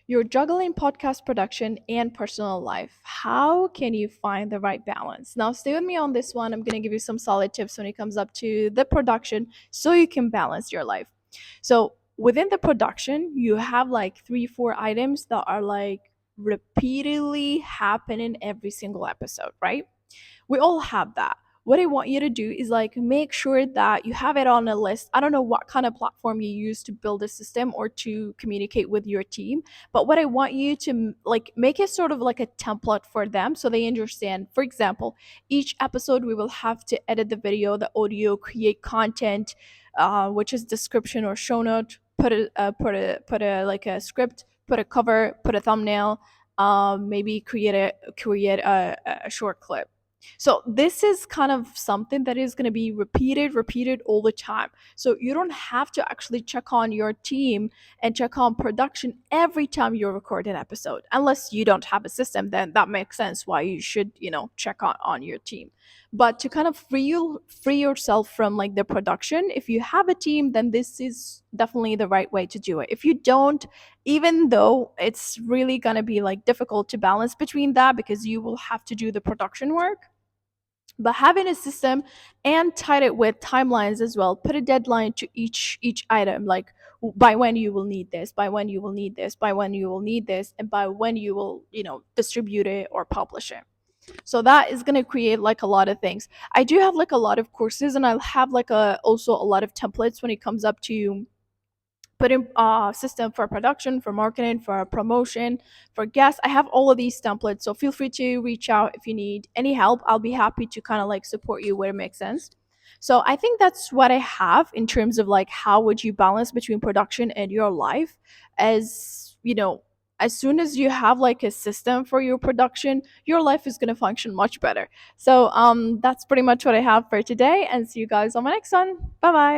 You're juggling podcast production and personal life. How can you find the right balance? Now, stay with me on this one. I'm going to give you some solid tips when it comes up to the production so you can balance your life. So, within the production, you have like three, four items that are like repeatedly happening every single episode, right? We all have that. What I want you to do is like make sure that you have it on a list. I don't know what kind of platform you use to build a system or to communicate with your team, but what I want you to like make it sort of like a template for them so they understand. For example, each episode we will have to edit the video, the audio, create content, which is description or show note, put a like a script, put a cover, put a thumbnail, maybe create a short clip. So this is kind of something that is going to be repeated all the time. So you don't have to actually check on your team and check on production every time you record an episode. Unless you don't have a system, then that makes sense why you should, check on your team. But to kind of free yourself from like the production, if you have a team, then this is definitely the right way to do it. If you don't, even though it's really going to be like difficult to balance between that because you will have to do the production work, but having a system and tied it with timelines as well, put a deadline to each item, like by when you will need this, by when you will need this, by when you will need this, and by when you will distribute it or publish it. So that is going to create like a lot of things. I do have like a lot of courses, and I'll have like a also a lot of templates when it comes up to put in system for production, for marketing, for promotion, for guests. I have all of these templates, so feel free to reach out if you need any help. I'll be happy to kind of like support you where it makes sense. So I think that's what I have in terms of like how would you balance between production and your life. As you know, as soon as you have like a system for your production, your life is going to function much better. So that's pretty much what I have for today, and see you guys on my next one. Bye bye.